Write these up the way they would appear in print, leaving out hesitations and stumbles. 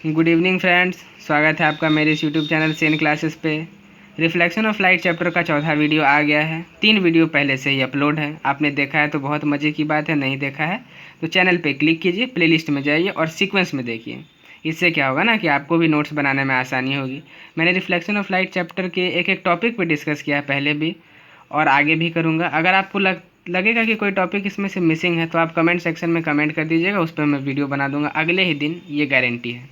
Good evening friends, स्वागत है आपका मेरे इस यूट्यूब चैनल सेन क्लासेस पे। रिफ्लेक्शन ऑफ लाइट चैप्टर का चौथा वीडियो आ गया है। 3 वीडियो पहले से ही अपलोड है। आपने देखा है तो बहुत मज़े की बात है, नहीं देखा है तो चैनल पे क्लिक कीजिए, प्लेलिस्ट में जाइए और सीक्वेंस में देखिए। इससे क्या होगा ना कि आपको भी नोट्स बनाने में आसानी होगी। मैंने रिफ्लेक्शन ऑफ लाइट चैप्टर के एक एक टॉपिक पर डिस्कस किया है पहले भी और आगे भी करूँगा। अगर आपको लगेगा कि कोई टॉपिक इसमें से मिसिंग है तो आप कमेंट सेक्शन में कमेंट कर दीजिएगा, उस पर मैं वीडियो बना दूंगा अगले ही दिन, ये गारंटी है।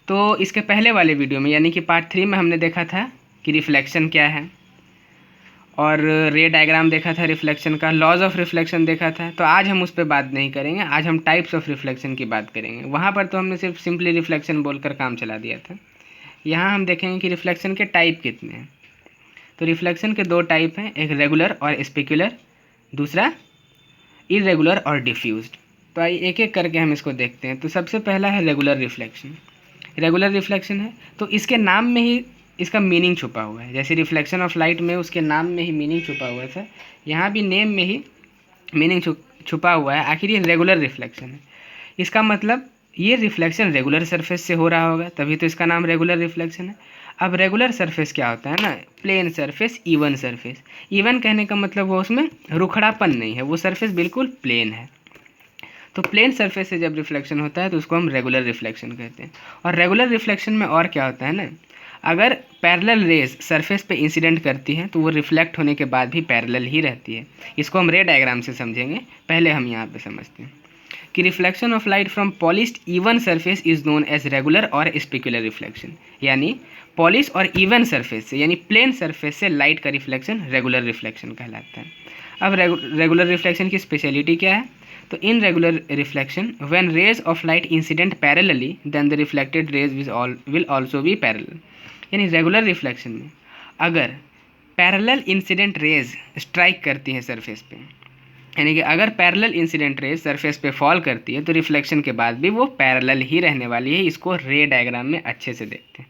तो इसके पहले वाले वीडियो में यानी कि पार्ट 3 में हमने देखा था कि रिफ्लेक्शन क्या है और रे डायग्राम देखा था रिफ्लेक्शन का, लॉज ऑफ रिफ्लेक्शन देखा था। तो आज हम उस पर बात नहीं करेंगे, आज हम टाइप्स ऑफ रिफ्लेक्शन की बात करेंगे। वहाँ पर तो हमने सिर्फ सिंपली रिफ्लेक्शन बोलकर काम चला दिया था। यहाँ हम देखेंगे कि रिफ्लेक्शन के टाइप कितने हैं। तो रिफ्लेक्शन के 2 टाइप हैं, एक रेगुलर और स्पेक्युलर, दूसरा इरेगुलर और डिफ्यूज्ड। तो आइए एक एक करके हम इसको देखते हैं। तो सबसे पहला है रेगुलर रिफ्लेक्शन। रेगुलर रिफ्लेक्शन है तो इसके नाम में ही इसका मीनिंग छुपा हुआ है। जैसे रिफ्लेक्शन ऑफ लाइट में उसके नाम में ही मीनिंग छुपा हुआ था, यहाँ भी नेम में ही मीनिंग छुपा हुआ है। आखिर ये रेगुलर रिफ्लेक्शन है, इसका मतलब ये रिफ्लेक्शन रेगुलर सरफेस से हो रहा होगा, तभी तो इसका नाम रेगुलर रिफ्लेक्शन है। अब रेगुलर सरफेस क्या होता है ना, plane surface, even surface. Even कहने का मतलब वो उसमें रुखड़ापन नहीं है, वो सरफेस बिल्कुल प्लेन है। तो प्लेन सरफेस से जब रिफ्लेक्शन होता है तो उसको हम रेगुलर रिफ्लेक्शन कहते हैं। और रेगुलर रिफ्लेक्शन में और क्या होता है ना, अगर पैरेलल रेज सरफेस पे इंसिडेंट करती हैं तो वो रिफ्लेक्ट होने के बाद भी पैरेलल ही रहती है। इसको हम रे डायग्राम से समझेंगे, पहले हम यहाँ पे समझते हैं कि reflection of light from polished even surface is known as regular और स्पेक्युलर रिफ्लेक्शन। यानी पॉलिश और इवन सरफेस से यानी प्लेन सरफेस से लाइट का रिफ्लेक्शन रेगुलर रिफ्लेक्शन कहलाता है। अब रेगुलर रिफ्लेक्शन की स्पेशलिटी क्या है, तो in regular reflection when rays of light incident parallelly then the reflected rays will also be parallel. यानी रेगुलर रिफ्लेक्शन में अगर पैरेलल इंसिडेंट रेज स्ट्राइक करती हैं सरफेस पे, यानी कि अगर पैरेलल इंसिडेंट रेज सरफेस पे फॉल करती है तो रिफ्लेक्शन के बाद भी वो पैरेलल ही रहने वाली है। इसको रे डायग्राम में अच्छे से देखते हैं।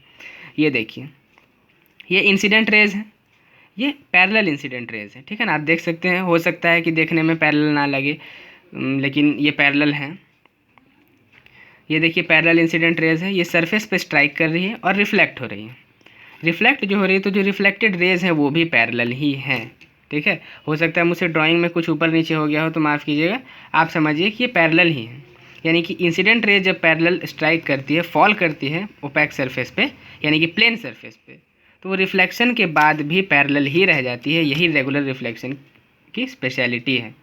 ये देखिए, ये इंसिडेंट रेज है, ये पैरेलल इंसिडेंट रेज है, ठीक है ना। आप देख सकते हैं, हो सकता है कि देखने में पैरेलल ना लगे लेकिन ये पैरेलल हैं। ये देखिए पैरेलल इंसिडेंट रेज है, ये सरफेस पे स्ट्राइक कर रही है और रिफ्लेक्ट हो रही है। रिफ्लेक्ट जो हो रही है तो जो रिफ्लेक्टेड रेज है वो भी पैरेलल ही हैं, ठीक है। हो सकता है मुझसे ड्राइंग में कुछ ऊपर नीचे हो गया हो तो माफ़ कीजिएगा, आप समझिए कि ये पैरेलल ही हैं। यानी कि इंसिडेंट रेज जब पैरेलल स्ट्राइक करती है, फॉल करती है ओपैक सरफेस पे यानी कि प्लेन सरफेस पे, तो वो रिफ्लेक्शन के बाद भी पैरेलल ही रह जाती है। यही रेगुलर रिफ्लेक्शन की स्पेशलिटी है।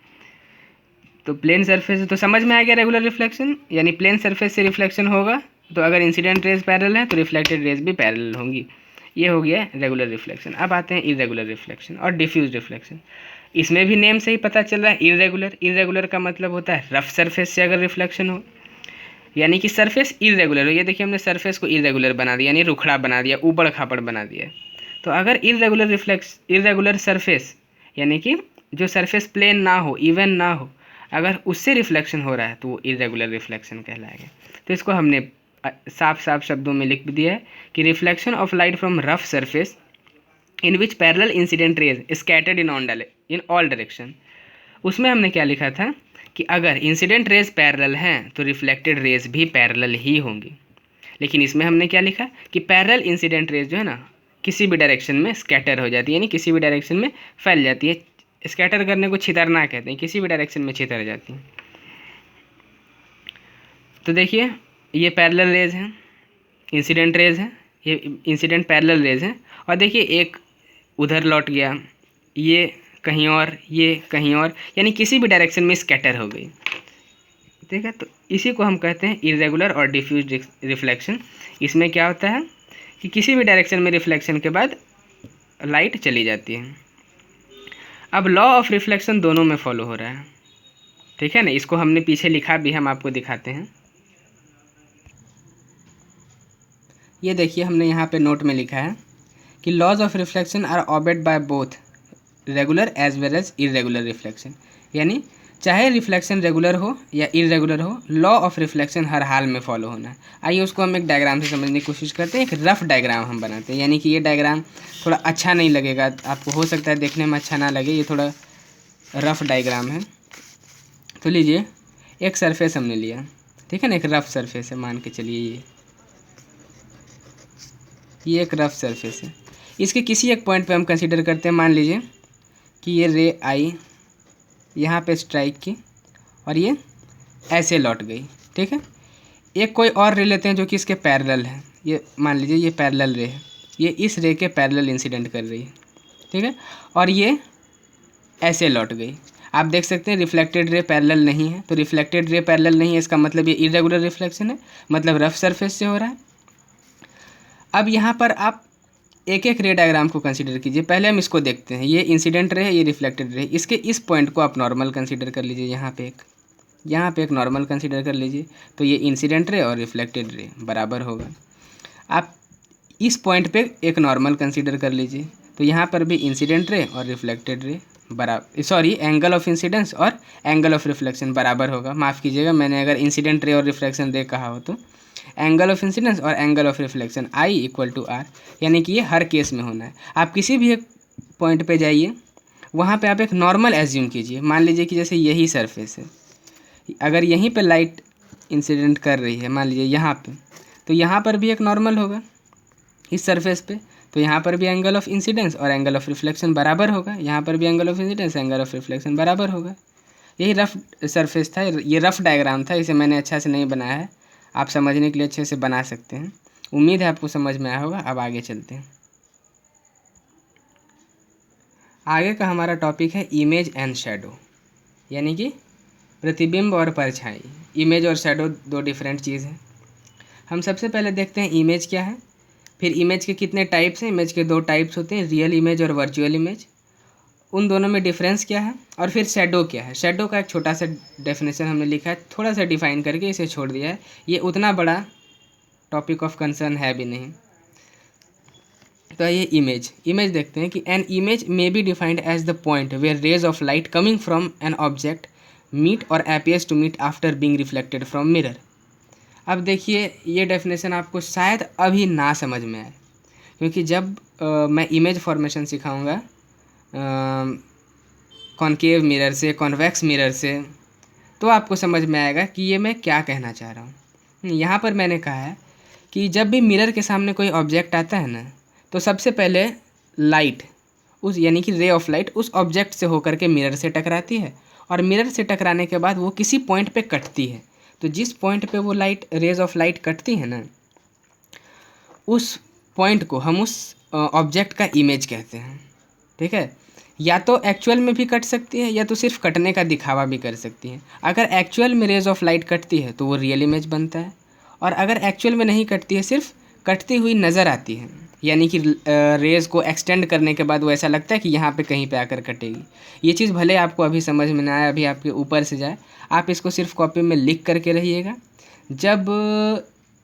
तो प्लेन सरफेस तो समझ में आ गया, रेगुलर रिफ्लेक्शन यानी प्लेन सरफेस से रिफ्लेक्शन होगा तो अगर इंसिडेंट रेज पैरेलल है तो रिफ्लेक्टेड रेज भी पैरेलल होंगी। ये हो गया रेगुलर रिफ्लेक्शन। अब आते हैं इरेगुलर रिफ्लेक्शन और डिफ्यूज रिफ्लेक्शन। इसमें भी नेम से ही पता चल रहा है इरेगुलर। इरेगुलर का मतलब होता है रफ सरफेस से अगर रिफ्लेक्शन हो, यानी कि सरफेस इरेगुलर हो। ये देखिए हमने सरफेस को इरेगुलर बना दिया, यानी रुखड़ा बना दिया, ऊबड़ खाबड़ बना दिया। तो अगर इरेगुलर सरफेस यानी कि जो सरफेस प्लेन ना हो, इवन ना हो, अगर उससे रिफ्लेक्शन हो रहा है तो वो इरेगुलर रिफ्लेक्शन कहलाएगा। तो इसको हमने साफ साफ शब्दों में लिख दिया है कि reflection of light from rough surface in which parallel incident raise scattered in all direction. उसमें हमने क्या लिखा था कि अगर इंसिडेंट रेज पैरेलल हैं तो रिफ्लेक्टेड रेज भी पैरेलल ही होंगी। लेकिन इसमें हमने क्या लिखा कि पैरेलल इंसिडेंट रेज जो है ना किसी भी डायरेक्शन में स्कैटर हो जाती है, यानी किसी भी डायरेक्शन में फैल जाती है। स्कैटर करने को छितरना कहते हैं, किसी भी डायरेक्शन में छितर जाती हैं। तो देखिए ये पैरेलल रेज हैं, इंसिडेंट रेज हैं, ये इंसिडेंट पैरेलल रेज हैं। और देखिए एक उधर लौट गया, ये कहीं और, ये कहीं और, यानी किसी भी डायरेक्शन में स्कैटर हो गई, ठीक है। तो इसी को हम कहते हैं इरेगुलर और डिफ्यूज रिफ्लेक्शन। इसमें क्या होता है कि किसी भी डायरेक्शन में रिफ्लेक्शन के बाद लाइट चली जाती है। अब लॉ ऑफ रिफ्लेक्शन दोनों में फॉलो हो रहा है, ठीक है ना। इसको हमने पीछे लिखा भी, हम आपको दिखाते हैं। ये देखिए हमने यहाँ पे नोट में लिखा है कि laws of reflection are obeyed by both regular as well as irregular reflection. यानी चाहे रिफ्लेक्शन रेगुलर हो या इरेगुलर हो, लॉ ऑफ रिफ्लेक्शन हर हाल में फॉलो होना है। आइए उसको हम एक डायग्राम से समझने की कोशिश करते हैं। एक रफ डायग्राम हम बनाते हैं, यानी कि ये डायग्राम थोड़ा अच्छा नहीं लगेगा आपको, हो सकता है देखने में अच्छा ना लगे, ये थोड़ा रफ डायग्राम है। तो लीजिए एक सरफेस हमने लिया, ठीक है ना, एक रफ सरफेस है, मान के चलिए ये एक रफ सरफेस है। इसके किसी एक पॉइंट पे हम कंसीडर करते हैं, मान लीजिए कि ये रे आई यहाँ पे स्ट्राइक की और ये ऐसे लौट गई। ठीक है, एक कोई और रे लेते हैं जो कि इसके पैरेलल है। ये मान लीजिए ये पैरेलल रे है, ये इस रे के पैरेलल इंसिडेंट कर रही है। ठीक है, और ये ऐसे लौट गई। आप देख सकते हैं रिफ्लेक्टेड रे पैरेलल नहीं है, तो रिफ्लेक्टेड रे पैरेलल नहीं है इसका मतलब ये इरेगुलर रिफ्लेक्शन है, मतलब रफ सरफेस से हो रहा है। अब यहाँ पर आप एक एक रे डायग्राम को कंसीडर कीजिए। पहले हम इसको देखते हैं, ये इंसिडेंट रे है, ये रिफ्लेक्टेड रे है। इसके इस पॉइंट को आप नॉर्मल कंसीडर कर लीजिए, यहाँ पे एक नॉर्मल कंसीडर कर लीजिए, तो ये इंसिडेंट रे और रिफ्लेक्टेड रे बराबर होगा। आप इस पॉइंट पे एक नॉर्मल कंसीडर कर लीजिए, तो यहाँ पर भी इंसिडेंट रे और reflected ray angle of incidence और एंगल ऑफ रिफ्लेक्शन बराबर होगा। माफ़ कीजिएगा, मैंने अगर इंसिडेंट रे और रिफ्लेक्शन रे कहा हो तो एंगल ऑफ इंसिडेंस और angle of reflection I equal to R, यानी कि ये हर केस में होना है। आप किसी भी एक पॉइंट पे जाइए, वहाँ पे आप एक नॉर्मल एज्यूम कीजिए। मान लीजिए कि जैसे यही सरफेस है, अगर यहीं पे लाइट इंसिडेंट कर रही है, मान लीजिए यहाँ पे, तो यहाँ पर भी एक नॉर्मल होगा इस सरफेस पे, तो यहाँ पर भी एंगल ऑफ इंसिडेंस और एंगल ऑफ रिफ्लेक्शन बराबर होगा। यहाँ पर भी angle of incidence angle of reflection बराबर होगा। यही रफ सरफेस था, ये रफ डायग्राम था, इसे मैंने अच्छा से नहीं बनाया है, आप समझने के लिए अच्छे से बना सकते हैं। उम्मीद है आपको समझ में आया होगा। अब आगे चलते हैं। आगे का हमारा टॉपिक है इमेज एंड शैडो, यानी कि प्रतिबिंब और परछाई। इमेज और शैडो दो डिफरेंट चीज़ हैं। हम सबसे पहले देखते हैं इमेज क्या है, फिर इमेज के कितने टाइप्स हैं। इमेज के दो टाइप्स होते हैं, रियल इमेज और वर्चुअल इमेज, उन दोनों में डिफरेंस क्या है, और फिर शैडो क्या है। शैडो का एक छोटा सा डेफिनेशन हमने लिखा है, थोड़ा सा डिफाइन करके इसे छोड़ दिया है, ये उतना बड़ा टॉपिक ऑफ कंसर्न है भी नहीं। तो ये इमेज देखते हैं कि an image may be defined as the point where rays of light coming from an object meet और appears to meet after being reflected from mirror. अब देखिए, ये डेफिनेशन आपको शायद अभी ना समझ में आए, क्योंकि जब मैं इमेज फॉर्मेशन सिखाऊंगा कॉनकेव मिरर से, कॉन्वेक्स मिरर से, तो आपको समझ में आएगा कि ये मैं क्या कहना चाह रहा हूँ। यहाँ पर मैंने कहा है कि जब भी मिरर के सामने कोई ऑब्जेक्ट आता है ना, तो सबसे पहले लाइट उस यानी कि रे ऑफ लाइट उस ऑब्जेक्ट से होकर के मिरर से टकराती है, और मिरर से टकराने के बाद वो किसी पॉइंट पे कटती है। तो जिस पॉइंट पे वो रेज ऑफ लाइट कटती है ना, उस पॉइंट को हम उस ऑब्जेक्ट का इमेज कहते हैं। ठीक है, या तो एक्चुअल में भी कट सकती है, या तो सिर्फ कटने का दिखावा भी कर सकती है। अगर एक्चुअल में रेज ऑफ लाइट कटती है तो वो रियल इमेज बनता है, और अगर एक्चुअल में नहीं कटती है, सिर्फ कटती हुई नज़र आती है, यानी कि रेज को एक्सटेंड करने के बाद वो ऐसा लगता है कि यहाँ पे कहीं पे आकर कटेगी। ये चीज़ भले आपको अभी समझ में ना आए, अभी आपके ऊपर से जाए, आप इसको सिर्फ कॉपी में लिख करके रहिएगा। जब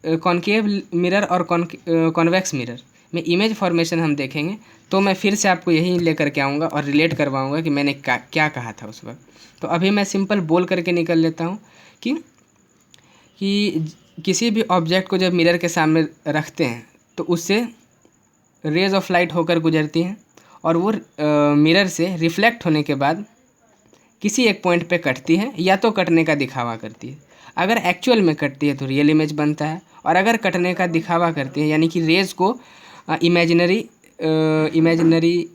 कॉनकेव मिरर और कॉन्वेक्स मिरर में इमेज फॉर्मेशन हम देखेंगे, तो मैं फिर से आपको यही लेकर के आऊँगा और रिलेट करवाऊँगा कि मैंने क्या कहा था उस वक्त। तो अभी मैं सिंपल बोल करके निकल लेता हूँ कि किसी भी ऑब्जेक्ट को जब मिरर के सामने रखते हैं तो उससे रेज ऑफ लाइट होकर गुजरती हैं, और वो मिरर से रिफ्लेक्ट होने के बाद किसी एक पॉइंट पे कटती है, या तो कटने का दिखावा करती है। अगर एक्चुअल में कटती है तो रियल इमेज बनता है, और अगर कटने का दिखावा करती है, यानी कि रेज को इमेजिनरी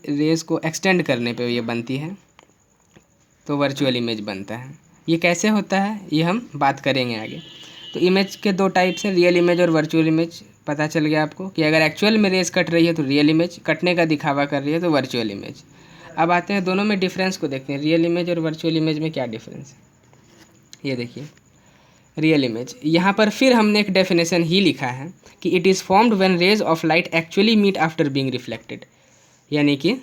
रेज को एक्सटेंड करने पे ये बनती है, तो वर्चुअल इमेज बनता है। ये कैसे होता है ये हम बात करेंगे आगे। तो इमेज के दो टाइप्स हैं, रियल इमेज और वर्चुअल इमेज। पता चल गया आपको कि अगर एक्चुअल में रेज कट रही है तो रियल इमेज, कटने का दिखावा कर रही है तो वर्चुअल इमेज। अब आते हैं दोनों में डिफरेंस को देखते हैं, रियल इमेज और वर्चुअल इमेज में क्या डिफरेंस है। ये देखिए रियल इमेज, यहाँ पर फिर हमने एक डेफिनेशन ही लिखा है कि it is formed when rays of light actually meet after being reflected, यानी कि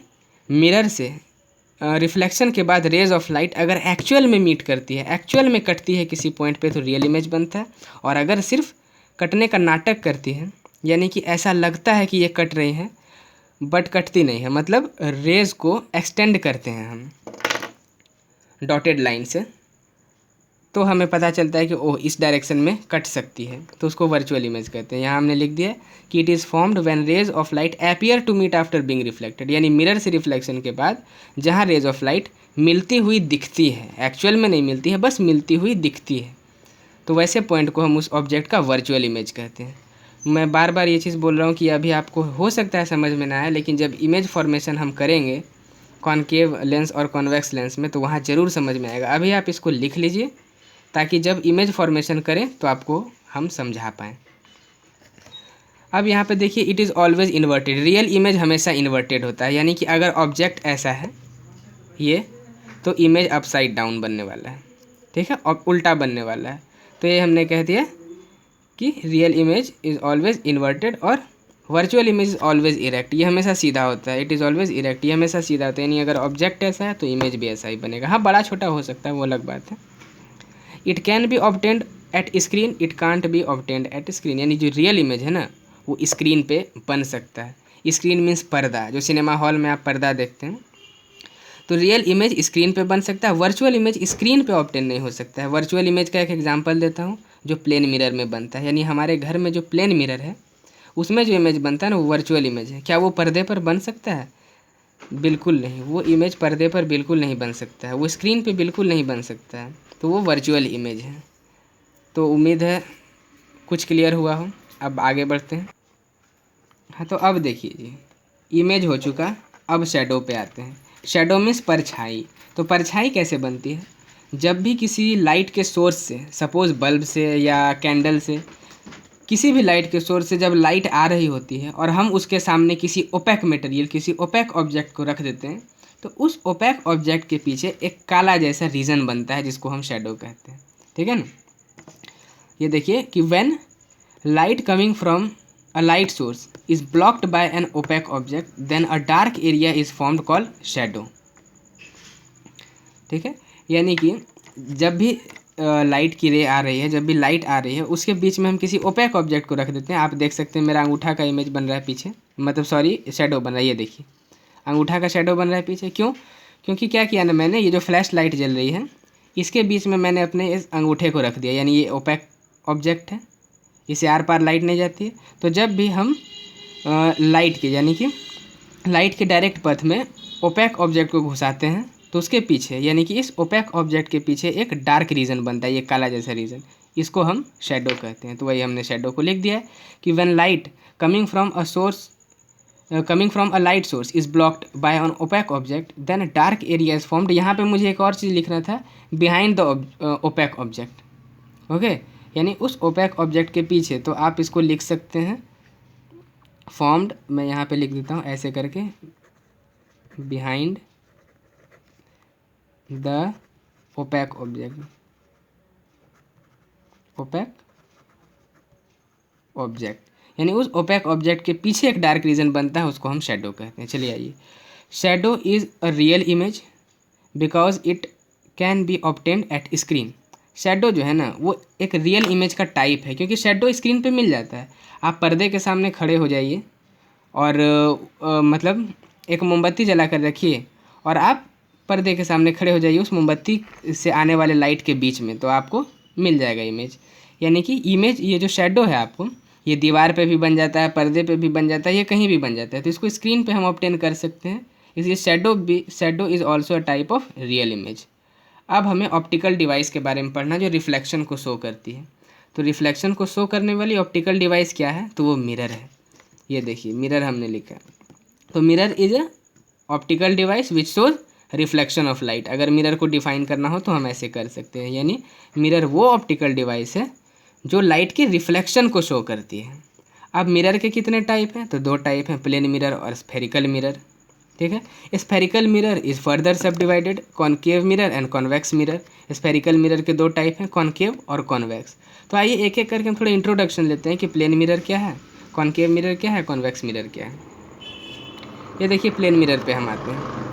मिरर से रिफ्लेक्शन के बाद रेज ऑफ लाइट अगर एक्चुअल में मीट करती है, एक्चुअल में कटती है किसी पॉइंट पे, तो रियल इमेज बनता है। और अगर सिर्फ कटने का नाटक करती है, यानी कि ऐसा लगता है कि ये कट रही हैं बट कटती नहीं है, मतलब रेज को एक्सटेंड करते हैं हम डॉटेड लाइन से, तो हमें पता चलता है कि ओह इस डायरेक्शन में कट सकती है, तो उसको वर्चुअल इमेज कहते हैं। यहाँ हमने लिख दिया कि it is formed when rays of light appear to meet after being reflected, यानी मिरर से रिफ्लेक्शन के बाद जहाँ रेज ऑफ लाइट मिलती हुई दिखती है, एक्चुअल में नहीं मिलती है, बस मिलती हुई दिखती है, तो वैसे पॉइंट को हम उस ऑब्जेक्ट का वर्चुअल इमेज कहते हैं। मैं बार बार ये चीज़ बोल रहा हूँ कि अभी आपको हो सकता है समझ में ना आए, लेकिन जब इमेज फॉर्मेशन हम करेंगे कॉनकेव लेंस और कॉन्वेक्स लेंस में तो वहाँ ज़रूर समझ में आएगा। अभी आप इसको लिख लीजिए ताकि जब इमेज फॉर्मेशन करें तो आपको हम समझा पाएँ। अब यहाँ पे देखिए, it is always inverted. Real image हमेशा इन्वर्टेड होता है, यानी कि अगर ऑब्जेक्ट ऐसा है ये, तो इमेज अपसाइड डाउन बनने वाला है, ठीक है, और उल्टा बनने वाला है। तो ये हमने कह दिया कि real image is always inverted और virtual image is always erect. ये हमेशा सीधा होता है, इट इज़ ऑलवेज इरेक्ट, ये हमेशा सीधा होता है, यानी अगर ऑब्जेक्ट ऐसा है तो इमेज भी ऐसा ही बनेगा। हाँ, बड़ा छोटा हो सकता है, वो अलग बात है। It can be obtained at screen, it can't be obtained at screen, यानी जो रियल इमेज है ना वो स्क्रीन पे बन सकता है। स्क्रीन मीन्स पर्दा, जो सिनेमा हॉल में आप पर्दा देखते हैं, तो रियल इमेज स्क्रीन पे बन सकता है। वर्चुअल इमेज स्क्रीन पे ऑब्टेन नहीं हो सकता है। वर्चुअल इमेज का एक एग्जांपल देता हूँ, जो प्लेन मिरर में बनता है, यानी हमारे घर में जो प्लेन मिरर है उसमें जो इमेज बनता है ना वो वर्चुअल इमेज है। क्या वो पर्दे पर बन सकता है? बिल्कुल नहीं, वो इमेज पर्दे पर बिल्कुल नहीं बन सकता है, वो स्क्रीन पे बिल्कुल नहीं बन सकता है, तो वो वर्चुअल इमेज है। तो उम्मीद है कुछ क्लियर हुआ हो। अब आगे बढ़ते हैं। हाँ, तो अब देखिए जी, इमेज हो चुका, अब शैडो पे आते हैं। शैडो मीन्स परछाई। तो परछाई कैसे बनती है? जब भी किसी लाइट के सोर्स से, सपोज बल्ब से या कैंडल से, किसी भी लाइट के सोर्स से जब लाइट आ रही होती है और हम उसके सामने किसी ओपेक मटेरियल, किसी ओपेक ऑब्जेक्ट को रख देते हैं, तो उस ओपेक ऑब्जेक्ट के पीछे एक काला जैसा रीजन बनता है जिसको हम शैडो कहते हैं, ठीक है ना। ये देखिए कि when light coming from a light source is blocked by an opaque object, then a dark area is formed called shadow, ठीक है। यानी कि जब भी लाइट की रे आ रही है, जब भी लाइट आ रही है, उसके बीच में हम किसी ओपेक ऑब्जेक्ट को रख देते हैं। आप देख सकते हैं मेरा अंगूठा का इमेज बन रहा है पीछे, मतलब सॉरी शैडो बन रहा है, ये देखिए अंगूठा का शैडो बन रहा है पीछे। क्यों? क्योंकि क्या किया ना मैंने, ये जो फ्लैश लाइट जल रही है इसके बीच में मैंने अपने इस अंगूठे को रख दिया, यानी ये ओपेक ऑब्जेक्ट है, इसे आर पार लाइट नहीं जाती है। तो जब भी हम लाइट के, यानी कि लाइट के डायरेक्ट पथ में ओपेक ऑब्जेक्ट को घुसाते हैं तो उसके पीछे, यानी कि इस ओपेक ऑब्जेक्ट के पीछे एक डार्क रीजन बनता है, ये काला जैसा रीजन, इसको हम शैडो कहते हैं। तो वही हमने शैडो को लिख दिया है कि when light coming from a light source is blocked by an opaque object, then dark area is formed. यहाँ पे मुझे एक और चीज़ लिखना था, behind the opaque object, okay, यानी उस ओपेक ऑब्जेक्ट के पीछे। तो आप इसको लिख सकते हैं फॉर्म्ड, मैं यहाँ पे लिख देता हूँ ऐसे करके, behind the opaque object, opaque object, यानी उस ओपेक ऑब्जेक्ट के पीछे एक डार्क रीजन बनता है, उसको हम शैडो कहते हैं। चलिए आइए, shadow is a real image because it can be obtained at screen. Shadow जो है ना वो एक रियल इमेज का टाइप है, क्योंकि शैडो स्क्रीन पे मिल जाता है। आप पर्दे के सामने खड़े हो जाइए और मतलब एक मोमबत्ती जला कर रखिए और आप पर्दे के सामने खड़े हो जाइए उस मोमबत्ती से आने वाले लाइट के बीच में, तो आपको मिल जाएगा इमेज। यानी कि इमेज, ये जो शैडो है आपको, ये दीवार पे भी बन जाता है, पर्दे पे भी बन जाता है, ये कहीं भी बन जाता है, तो इसको स्क्रीन पे हम ऑब्टेन कर सकते हैं। इसलिए shadow is also a type of real image. अब हमें ऑप्टिकल डिवाइस के बारे में पढ़ना जो रिफ्लेक्शन को शो करती है। तो रिफ्लेक्शन को शो करने वाली ऑप्टिकल डिवाइस क्या है? तो वो मिरर है। ये देखिए मिरर हमने लिखा है। तो mirror is a optical device which shows reflection of light. अगर मिरर को डिफाइन करना हो तो हम ऐसे कर सकते हैं, यानी मिरर वो ऑप्टिकल डिवाइस है जो लाइट के रिफ्लेक्शन को शो करती है। अब मिरर के कितने टाइप हैं? तो दो टाइप हैं, प्लेन मिरर और स्फेरिकल मिरर, ठीक है। स्फेरिकल मिरर इज फर्दर सब divided, concave mirror and convex mirror. Spherical mirror के दो टाइप हैं, कॉनकेव और कॉन्वेक्स। तो आइए एक एक करके हम थोड़ा इंट्रोडक्शन लेते हैं कि प्लेन मिरर क्या है, कॉनकेव मिरर क्या है, कॉन्वेक्स मिरर क्या है। ये देखिए प्लेन मिरर पे हम आते हैं।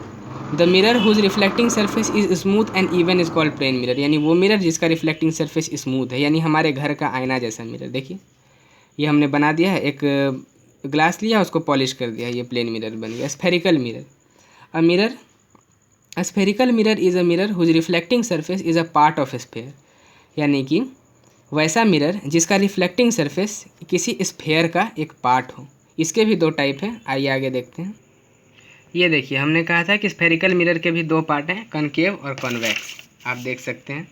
The mirror whose reflecting surface is smooth and even is called plane mirror, यानी वो मिरर जिसका रिफ्लेक्टिंग सरफेस स्मूथ है, यानी हमारे घर का आईना जैसा मिरर। देखिए ये हमने बना दिया है, एक ग्लास लिया उसको पॉलिश कर दिया, ये प्लेन मिरर बन गया। Spherical mirror, a spherical mirror is a mirror whose reflecting surface is a part of sphere, यानी कि वैसा मिरर जिसका रिफ्लेक्टिंग सरफेस किसी स्फेयर का एक पार्ट हो। इसके भी दो टाइप हैं, आइए आगे देखते हैं। ये देखिए हमने कहा था कि स्फेरिकल मिरर के भी दो पार्ट हैं, कॉनकेव और कॉन्वेक्स, आप देख सकते हैं।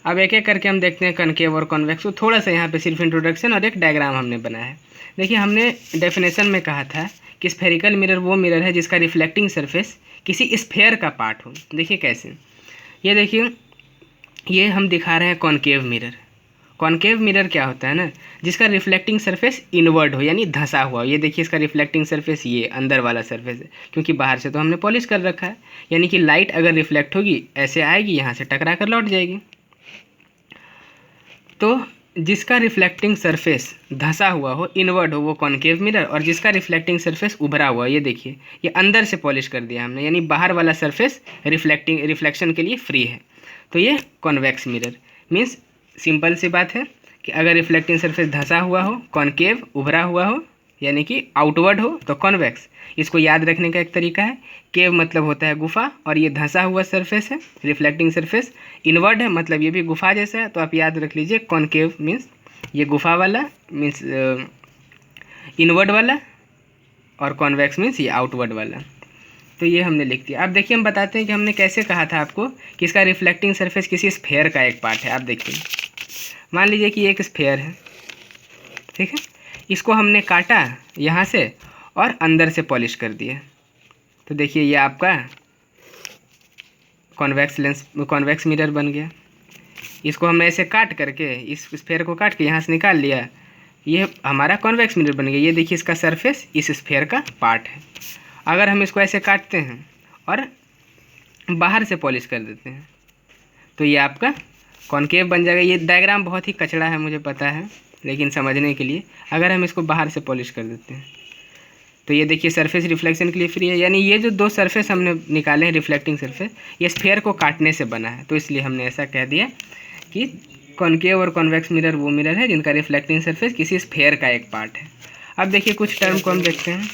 अब एक एक करके हम देखते हैं कनकेव और कॉन्वेक्स को। थोड़ा सा यहाँ पे सिर्फ इंट्रोडक्शन और एक डायग्राम हमने बनाया है। देखिए हमने डेफिनेशन में कहा था कि स्फेरिकल मिरर वो मिरर है जिसका रिफ्लेक्टिंग सरफेस किसी स्फेयर का पार्ट हो। देखिए कैसे, ये देखिए ये हम दिखा रहे हैं कॉनकेव मिरर। कॉनकेव मिरर क्या होता है ना, जिसका रिफ्लेक्टिंग सरफेस इनवर्ड हो यानी धंसा हुआ हो। ये देखिए इसका रिफ्लेक्टिंग सरफेस ये अंदर वाला सरफेस है, क्योंकि बाहर से तो हमने पॉलिश कर रखा है। यानी कि लाइट अगर रिफ्लेक्ट होगी ऐसे आएगी, यहाँ से टकरा कर लौट जाएगी। तो जिसका रिफ्लेक्टिंग सरफेस धंसा हुआ हो, इनवर्ड हो, वो कॉनकेव मिरर। और जिसका रिफ्लेक्टिंग सरफेस उभरा हुआ, ये देखिए ये अंदर से पॉलिश कर दिया हमने, यानी बाहर वाला सरफेस रिफ्लेक्शन के लिए फ्री है, तो ये कॉन्वेक्स मिरर। मीन्स सिंपल सी बात है कि अगर रिफ्लेक्टिंग सरफेस धंसा हुआ हो, कॉनकेव उभरा हुआ हो यानी कि आउटवर्ड हो, तो कॉन्वेक्स। इसको याद रखने का एक तरीका है, केव मतलब होता है गुफा, और ये धंसा हुआ सरफेस है रिफ्लेक्टिंग सरफेस, इनवर्ड है मतलब ये भी गुफा जैसा है। तो आप याद रख लीजिए कॉनकेव मीन्स ये गुफा वाला, मीन्स इनवर्ड वाला, और कॉन्वेक्स मीन्स ये आउटवर्ड वाला। तो ये हमने लिख दिया। अब देखिए हम बताते हैं कि हमने कैसे कहा था आपको कि इसका रिफ्लेक्टिंग सरफेस किसी स्फेयर का एक पार्ट है। आप देखिए मान लीजिए कि एक स्फेयर है, ठीक है, इसको हमने काटा यहाँ से और अंदर से पॉलिश कर दिया। तो देखिए ये आपका कॉन्वेक्स मिरर बन गया। इसको हमने ऐसे काट करके, इस स्फेयर को काट के यहाँ से निकाल लिया, ये हमारा कॉन्वेक्स मिरर बन गया। ये देखिए इसका सरफेस इस स्फेयर का पार्ट है। अगर हम इसको ऐसे काटते हैं और बाहर से पॉलिश कर देते हैं तो ये आपका कॉनकेव बन जाएगा। ये डायग्राम बहुत ही कचड़ा है मुझे पता है, लेकिन समझने के लिए अगर हम इसको बाहर से पॉलिश कर देते हैं तो ये देखिए सरफेस रिफ्लेक्शन के लिए फ्री है। यानी ये जो दो सरफेस हमने निकाले हैं रिफ्लेक्टिंग सरफेस, ये स्फेयर को काटने से बना है, तो इसलिए हमने ऐसा कह दिया कि कॉनकेव और कॉन्वेक्स मिरर वो मिरर है जिनका रिफ्लेक्टिंग सरफेस किसी स्फेयर का एक पार्ट है। अब देखिए कुछ टर्म को हम देखते हैं।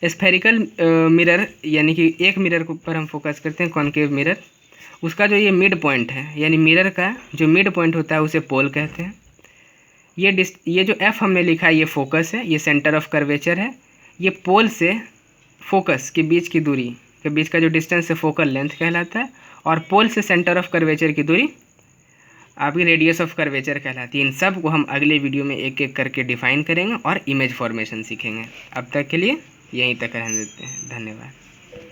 स्फेरिकल मिरर यानी कि एक मिरर के ऊपर हम फोकस करते हैं, कॉनकेव मिरर। उसका जो ये मिड पॉइंट है यानी मिरर का जो मिड पॉइंट होता है उसे पोल कहते हैं। ये जो एफ हमने लिखा है ये फोकस है, ये सेंटर ऑफ कर्वेचर है। ये पोल से फोकस के बीच की दूरी के बीच का जो डिस्टेंस है फोकल लेंथ कहलाता है, और पोल से सेंटर ऑफ कर्वेचर की दूरी आपकी रेडियस ऑफ कर्वेचर कहलाती है। इन सब को हम अगले वीडियो में एक एक करके डिफाइन करेंगे और इमेज फॉर्मेशन सीखेंगे। अब तक के लिए यहीं तक रहने देते हैं। धन्यवाद।